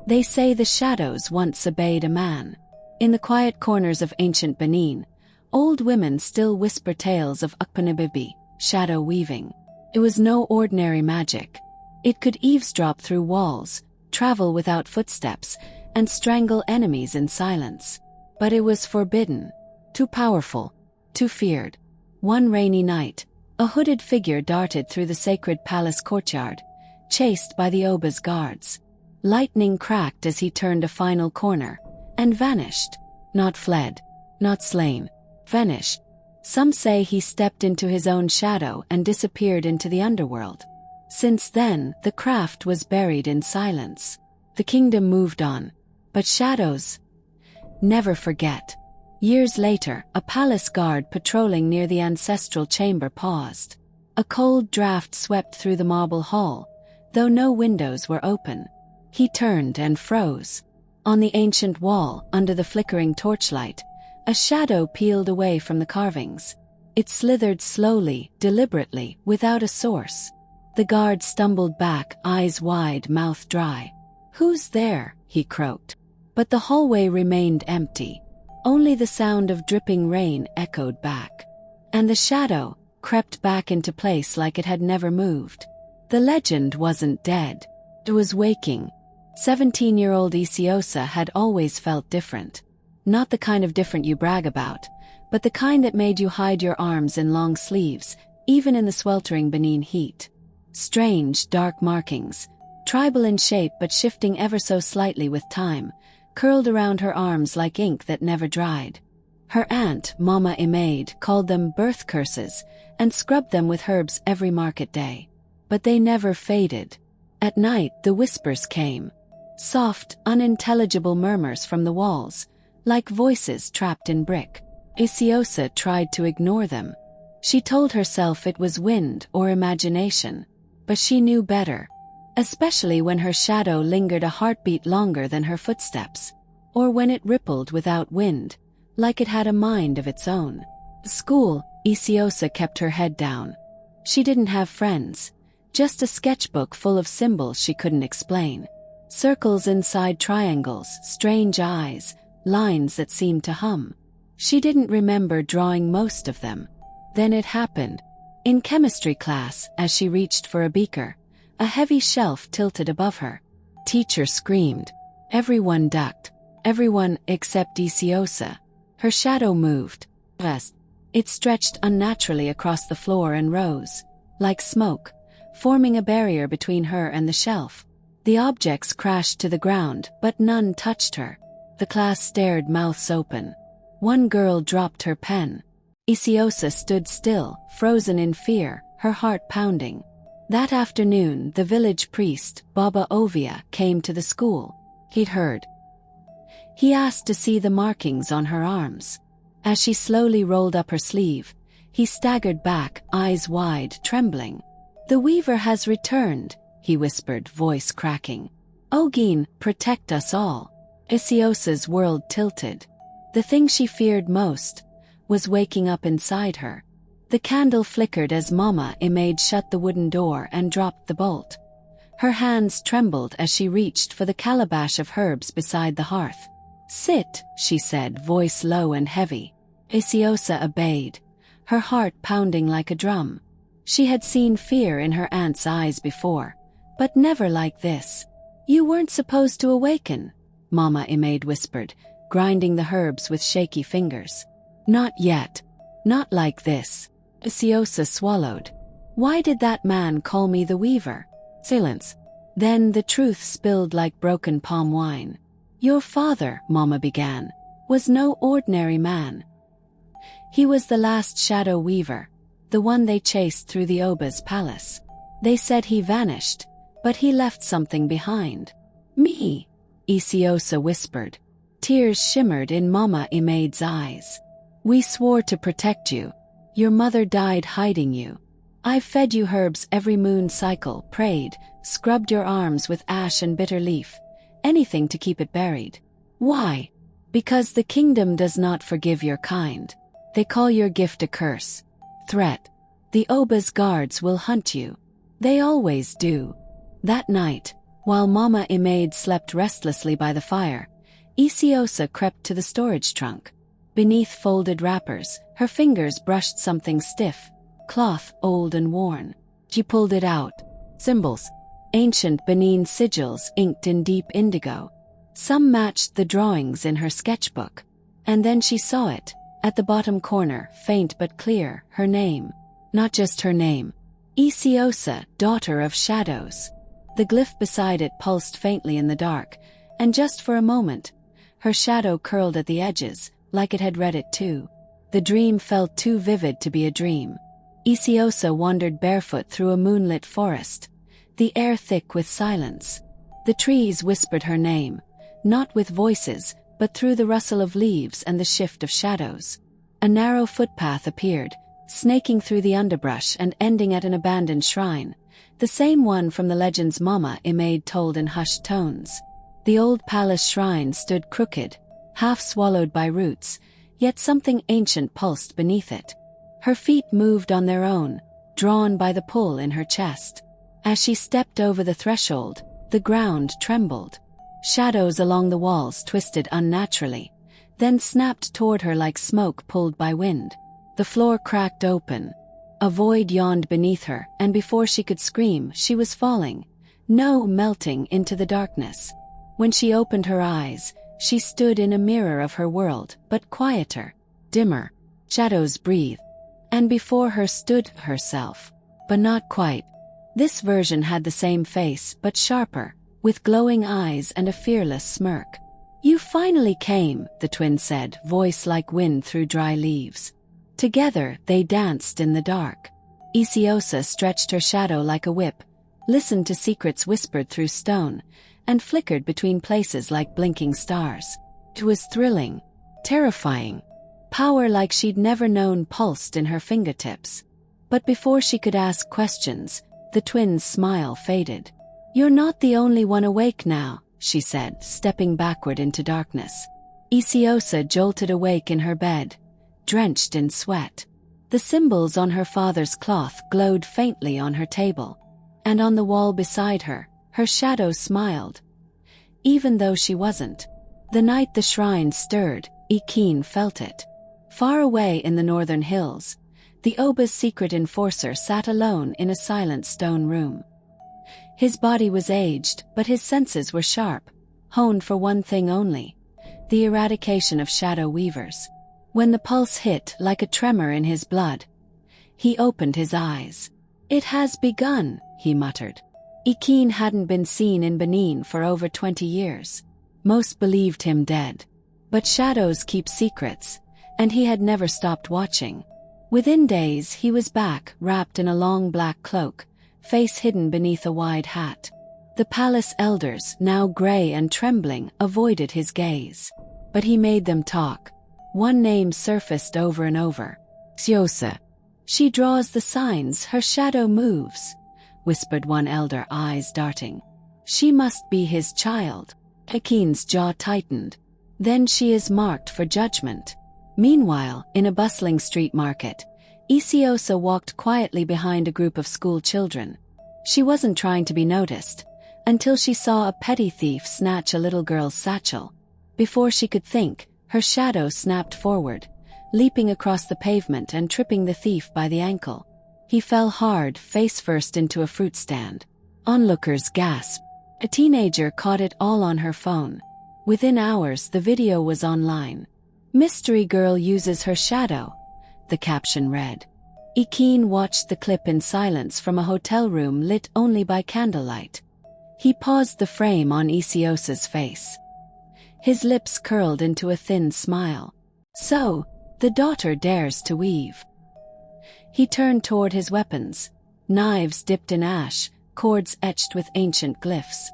They say the shadows once obeyed a man. In the quiet corners of ancient Benin, old women still whisper tales of Ukpanabibi, shadow weaving. It was no ordinary magic. It could eavesdrop through walls, travel without footsteps, and strangle enemies in silence. But it was forbidden, too powerful, too feared. One rainy night, a hooded figure darted through the sacred palace courtyard, chased by the Oba's guards. Lightning cracked as he turned a final corner, and vanished. Not fled, not slain, vanished. Some say he stepped into his own shadow and disappeared into the underworld. Since then, the craft was buried in silence. The kingdom moved on. But shadows never forget. Years later, a palace guard patrolling near the ancestral chamber paused. A cold draft swept through the marble hall, though no windows were open. He turned and froze. On the ancient wall, under the flickering torchlight, a shadow peeled away from the carvings. It slithered slowly, deliberately, without a source. The guard stumbled back, eyes wide, mouth dry. "Who's there?" he croaked. But the hallway remained empty. Only the sound of dripping rain echoed back. And the shadow crept back into place like it had never moved. The legend wasn't dead. It was waking. 17-year-old Isiosa had always felt different. Not the kind of different you brag about, but the kind that made you hide your arms in long sleeves, even in the sweltering Benin heat. Strange, dark markings, tribal in shape but shifting ever so slightly with time, curled around her arms like ink that never dried. Her aunt, Mama Imaid, called them birth curses and scrubbed them with herbs every market day. But they never faded. At night, the whispers came. Soft, unintelligible murmurs from the walls, like voices trapped in brick. Isiosa tried to ignore them. She told herself it was wind or imagination, but she knew better. Especially when her shadow lingered a heartbeat longer than her footsteps, or when it rippled without wind, like it had a mind of its own. At school, Isiosa kept her head down. She didn't have friends, just a sketchbook full of symbols she couldn't explain. Circles inside triangles, strange eyes, lines that seemed to hum. She didn't remember drawing most of them. Then it happened. In chemistry class, as she reached for a beaker, a heavy shelf tilted above her. Teacher screamed. Everyone ducked. Everyone except Isiosa. Her shadow moved. It stretched unnaturally across the floor and rose, like smoke, forming a barrier between her and the shelf. The objects crashed to the ground, but none touched her. The class stared, mouths open. One girl dropped her pen. Isiosa stood still, frozen in fear, her heart pounding. That afternoon, the village priest, Baba Ovia, came to the school. He'd heard. He asked to see the markings on her arms. As she slowly rolled up her sleeve, he staggered back, eyes wide, trembling. "The weaver has returned," he whispered, voice cracking. "Ogin, protect us all." Isiosa's world tilted. The thing she feared most was waking up inside her. The candle flickered as Mama Imaid shut the wooden door and dropped the bolt. Her hands trembled as she reached for the calabash of herbs beside the hearth. "Sit," she said, voice low and heavy. Isiosa obeyed, her heart pounding like a drum. She had seen fear in her aunt's eyes before, but never like this. "You weren't supposed to awaken," Mama Imaid whispered, grinding the herbs with shaky fingers. "Not yet. Not like this." Isiosa swallowed. "Why did that man call me the weaver?" Silence. Then the truth spilled like broken palm wine. "Your father," Mama began, "was no ordinary man. He was the last shadow weaver, the one they chased through the Oba's palace. They said he vanished, but he left something behind." "Me," Isiosa whispered. Tears shimmered in Mama Imaid's eyes. "We swore to protect you. Your mother died hiding you. I've fed you herbs every moon cycle, prayed, scrubbed your arms with ash and bitter leaf, anything to keep it buried. Why? Because the kingdom does not forgive your kind. They call your gift a curse. Threat. The Oba's guards will hunt you. They always do." That night, While Mama Imaid slept restlessly by the fire, Isiosa crept to the storage trunk. Beneath folded wrappers, her fingers brushed something stiff, cloth old and worn. She pulled it out. Symbols. Ancient Benin sigils inked in deep indigo. Some matched the drawings in her sketchbook. And then she saw it. At the bottom corner, faint but clear, her name. Not just her name. Isiosa, daughter of shadows. The glyph beside it pulsed faintly in the dark, and just for a moment, her shadow curled at the edges, like it had read it too. The dream felt too vivid to be a dream. Isiosa wandered barefoot through a moonlit forest, the air thick with silence. The trees whispered her name, not with voices, but through the rustle of leaves and the shift of shadows. A narrow footpath appeared, snaking through the underbrush and ending at an abandoned shrine, the same one from the legends Mama Imaid told in hushed tones. The old palace shrine stood crooked, half swallowed by roots, yet something ancient pulsed beneath it. Her feet moved on their own, drawn by the pull in her chest. As she stepped over the threshold, the ground trembled. Shadows along the walls twisted unnaturally, then snapped toward her like smoke pulled by wind. The floor cracked open. A void yawned beneath her, and before she could scream, she was falling, melting into the darkness. When she opened her eyes, she stood in a mirror of her world, but quieter, dimmer. Shadows breathed. And before her stood herself. But not quite. This version had the same face, but sharper, with glowing eyes and a fearless smirk. "You finally came," the twin said, voice like wind through dry leaves. Together, they danced in the dark. Isiosa stretched her shadow like a whip, listened to secrets whispered through stone, and flickered between places like blinking stars. It was thrilling, terrifying. Power like she'd never known pulsed in her fingertips. But before she could ask questions, the twin's smile faded. "You're not the only one awake now," she said, stepping backward into darkness. Isiosa jolted awake in her bed, drenched in sweat. The symbols on her father's cloth glowed faintly on her table. And on the wall beside her, her shadow smiled. Even though she wasn't. The night the shrine stirred, Awoken felt it. Far away in the northern hills, the Oba's secret enforcer sat alone in a silent stone room. His body was aged, but his senses were sharp, honed for one thing only: the eradication of shadow weavers. When the pulse hit like a tremor in his blood, he opened his eyes. "It has begun," he muttered. Awoken hadn't been seen in Benin for over 20 years. Most believed him dead. But shadows keep secrets, and he had never stopped watching. Within days he was back, wrapped in a long black cloak, face hidden beneath a wide hat. The palace elders, now gray and trembling, avoided his gaze. But he made them talk. One name surfaced over and over: Isiosa. "She draws the signs, her shadow moves," whispered one elder, eyes darting. "She must be his child." Awoken's jaw tightened. "Then she is marked for judgment." Meanwhile, in a bustling street market, Isiosa walked quietly behind a group of school children. She wasn't trying to be noticed, until she saw a petty thief snatch a little girl's satchel. Before she could think, her shadow snapped forward, leaping across the pavement and tripping the thief by the ankle. He fell hard, face first, into a fruit stand. Onlookers gasped. A teenager caught it all on her phone. Within hours, the video was online. "Mystery girl uses her shadow," the caption read. Awoken watched the clip in silence from a hotel room lit only by candlelight. He paused the frame on Isiosa's face. His lips curled into a thin smile. "So, the daughter dares to weave." He turned toward his weapons. Knives dipped in ash, cords etched with ancient glyphs.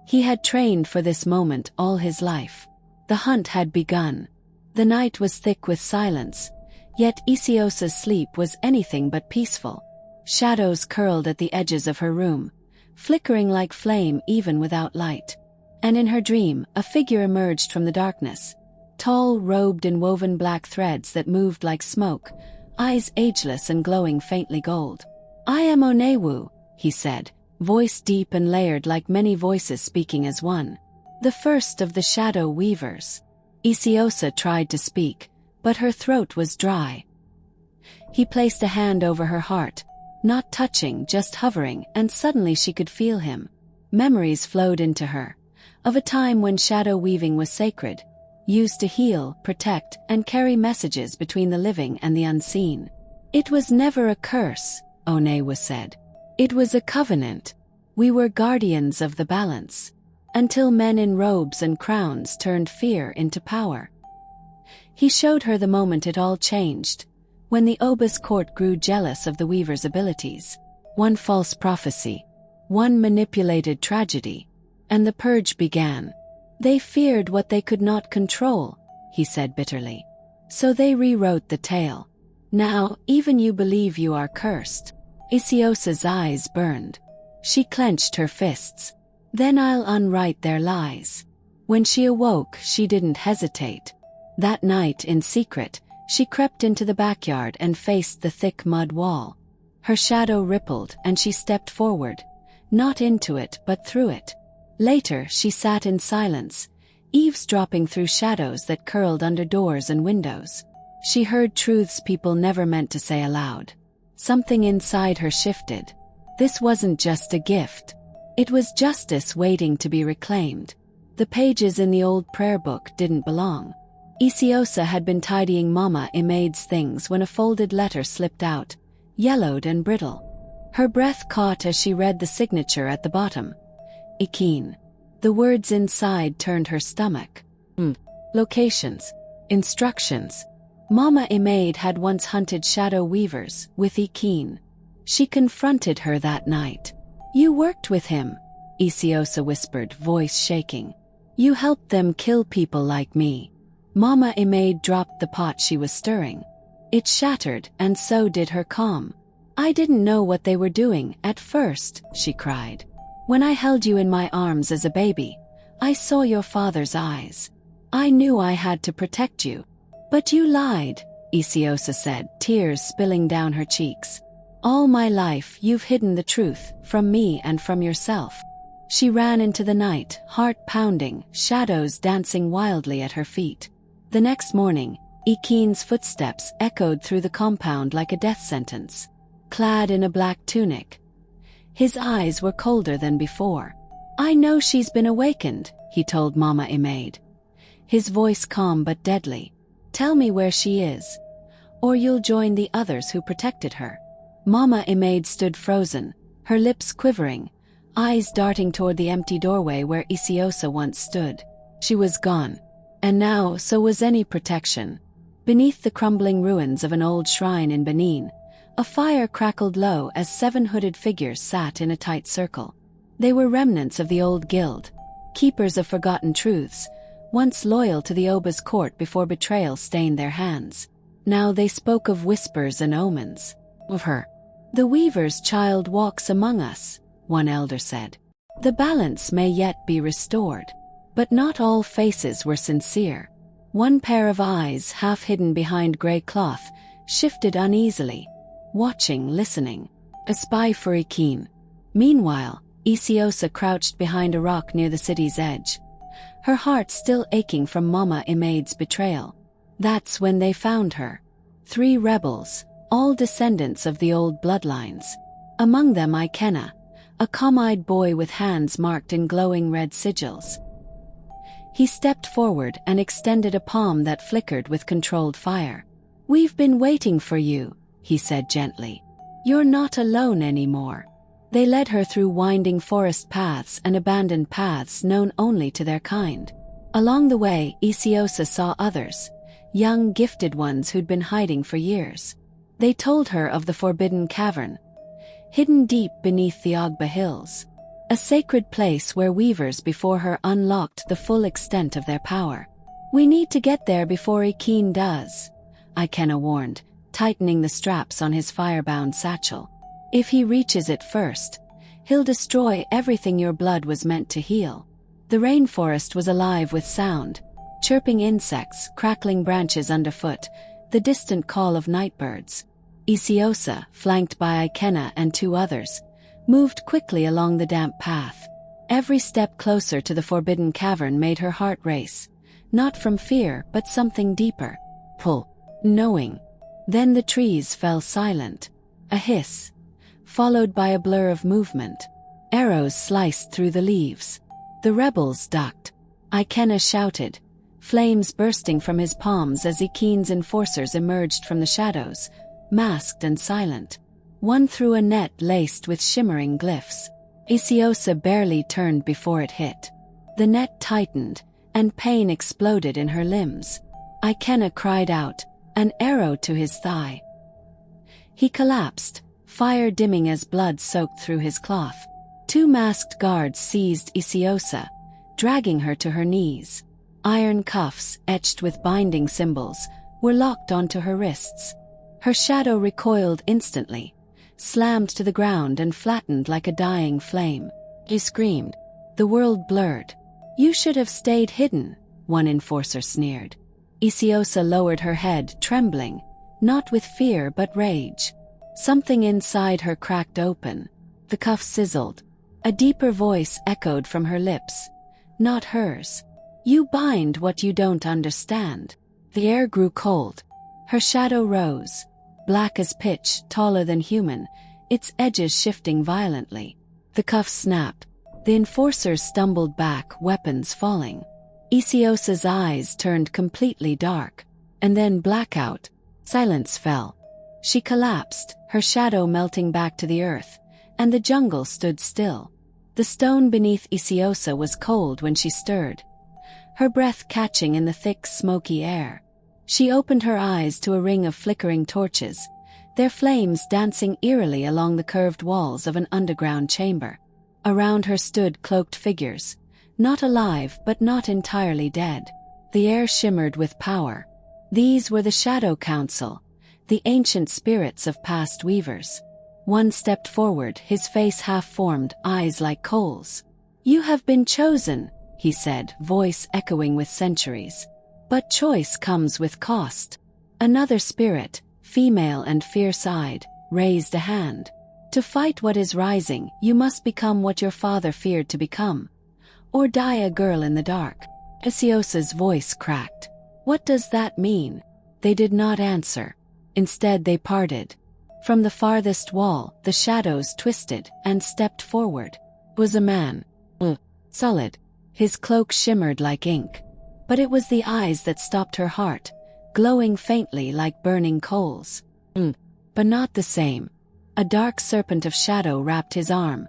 He had trained for this moment all his life. The hunt had begun. The night was thick with silence, yet Isiosa's sleep was anything but peaceful. Shadows curled at the edges of her room, flickering like flame even without light. And in her dream, a figure emerged from the darkness, tall, robed in woven black threads that moved like smoke, eyes ageless and glowing faintly gold. "I am Onewu," he said, voice deep and layered like many voices speaking as one. The first of the shadow weavers. Isiosa tried to speak, but her throat was dry. He placed a hand over her heart, not touching, just hovering, and suddenly she could feel him. Memories flowed into her, of a time when shadow weaving was sacred, used to heal, protect, and carry messages between the living and the unseen. It was never a curse, Onewa said. It was a covenant. We were guardians of the balance. Until men in robes and crowns turned fear into power. He showed her the moment it all changed, when the Oba's court grew jealous of the weaver's abilities. One false prophecy, one manipulated tragedy, and the purge began. They feared what they could not control, he said bitterly. So they rewrote the tale. Now, even you believe you are cursed. Isiosa's eyes burned. She clenched her fists. Then I'll unwrite their lies. When she awoke, she didn't hesitate. That night, in secret, she crept into the backyard and faced the thick mud wall. Her shadow rippled and she stepped forward, not into it but through it. Later, she sat in silence, eavesdropping through shadows that curled under doors and windows. She heard truths people never meant to say aloud. Something inside her shifted. This wasn't just a gift. It was justice waiting to be reclaimed. The pages in the old prayer book didn't belong. Isiosa had been tidying Mama Imade's things when a folded letter slipped out, yellowed and brittle. Her breath caught as she read the signature at the bottom. Ikin. The words inside turned her stomach. Locations. Instructions. Mama Imade had once hunted shadow weavers with Ikin. She confronted her that night. You worked with him, Isiosa whispered, voice shaking. You helped them kill people like me. Mama Imade dropped the pot she was stirring. It shattered, and so did her calm. I didn't know what they were doing at first, she cried. When I held you in my arms as a baby, I saw your father's eyes. I knew I had to protect you. But you lied, Isiosa said, tears spilling down her cheeks. All my life you've hidden the truth from me and from yourself. She ran into the night, heart pounding, shadows dancing wildly at her feet. The next morning, Ikin's footsteps echoed through the compound like a death sentence. Clad in a black tunic. His eyes were colder than before. I know she's been awakened, he told Mama Imade. His voice calm but deadly. Tell me where she is, or you'll join the others who protected her. Mama Imade stood frozen, her lips quivering, eyes darting toward the empty doorway where Isiosa once stood. She was gone. And now, so was any protection. Beneath the crumbling ruins of an old shrine in Benin, a fire crackled low as 7 hooded figures sat in a tight circle. They were remnants of the old guild, keepers of forgotten truths, once loyal to the Oba's court before betrayal stained their hands. Now they spoke of whispers and omens. Of her. The weaver's child walks among us, one elder said. The balance may yet be restored. But not all faces were sincere. One pair of eyes, half hidden behind gray cloth, shifted uneasily, watching, listening. A spy for Ikin. Meanwhile, Isiosa crouched behind a rock near the city's edge, her heart still aching from Mama Imade's betrayal. That's when they found her. 3 rebels, all descendants of the old bloodlines. Among them Ikena, a calm-eyed boy with hands marked in glowing red sigils. He stepped forward and extended a palm that flickered with controlled fire. We've been waiting for you, he said gently. You're not alone anymore. They led her through winding forest paths and abandoned paths known only to their kind. Along the way, Isiosa saw others, young gifted ones who'd been hiding for years. They told her of the forbidden cavern, hidden deep beneath the Ogba Hills. A sacred place where weavers before her unlocked the full extent of their power. We need to get there before Ikin does, Ikena warned, tightening the straps on his firebound satchel. If he reaches it first, he'll destroy everything your blood was meant to heal. The rainforest was alive with sound, chirping insects, crackling branches underfoot, the distant call of nightbirds. Isiosa, flanked by Ikena and 2 others, moved quickly along the damp path. Every step closer to the forbidden cavern made her heart race, not from fear but something deeper. Pull. Knowing. Then the trees fell silent. A hiss, followed by a blur of movement. Arrows sliced through the leaves. The rebels ducked. Ikenna shouted, flames bursting from his palms as Iken's enforcers emerged from the shadows, masked and silent. One threw a net laced with shimmering glyphs. Isiosa barely turned before it hit. The net tightened, and pain exploded in her limbs. Ikenna cried out, an arrow to his thigh. He collapsed, fire dimming as blood soaked through his cloth. Two masked guards seized Isiosa, dragging her to her knees. Iron cuffs, etched with binding symbols, were locked onto her wrists. Her shadow recoiled instantly, slammed to the ground and flattened like a dying flame. He screamed. The world blurred. You should have stayed hidden, one enforcer sneered. Isiosa lowered her head, trembling, not with fear but rage. Something inside her cracked open. The cuff sizzled. A deeper voice echoed from her lips. Not hers. You bind what you don't understand. The air grew cold. Her shadow rose, black as pitch, taller than human, its edges shifting violently. The cuff snapped. The enforcers stumbled back, weapons falling. Isiosa's eyes turned completely dark. And then blackout. Silence fell. She collapsed, her shadow melting back to the earth, and the jungle stood still. The stone beneath Isiosa was cold when she stirred, her breath catching in the thick, smoky air. She opened her eyes to a ring of flickering torches, their flames dancing eerily along the curved walls of an underground chamber. Around her stood cloaked figures, not alive but not entirely dead. The air shimmered with power. These were the Shadow Council, the ancient spirits of past weavers. One stepped forward, his face half-formed, eyes like coals. You have been chosen, he said, voice echoing with centuries. But choice comes with cost. Another spirit, female and fierce-eyed, raised a hand. To fight what is rising, you must become what your father feared to become. Or die a girl in the dark. Isiosa's voice cracked. What does that mean? They did not answer. Instead they parted. From the farthest wall, the shadows twisted and stepped forward. It was a man. Solid. His cloak shimmered like ink. But it was the eyes that stopped her heart, glowing faintly like burning coals. But not the same. A dark serpent of shadow wrapped his arm,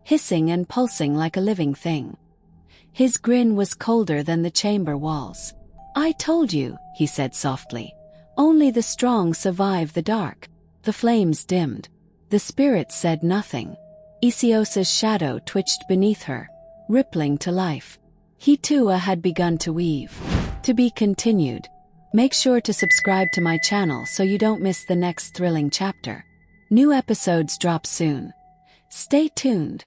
hissing and pulsing like a living thing. His grin was colder than the chamber walls. I told you, he said softly. Only the strong survive the dark. The flames dimmed. The spirit said nothing. Isiosa's shadow twitched beneath her, rippling to life. He too had begun to weave. To be continued. Make sure to subscribe to my channel so you don't miss the next thrilling chapter. New episodes drop soon. Stay tuned.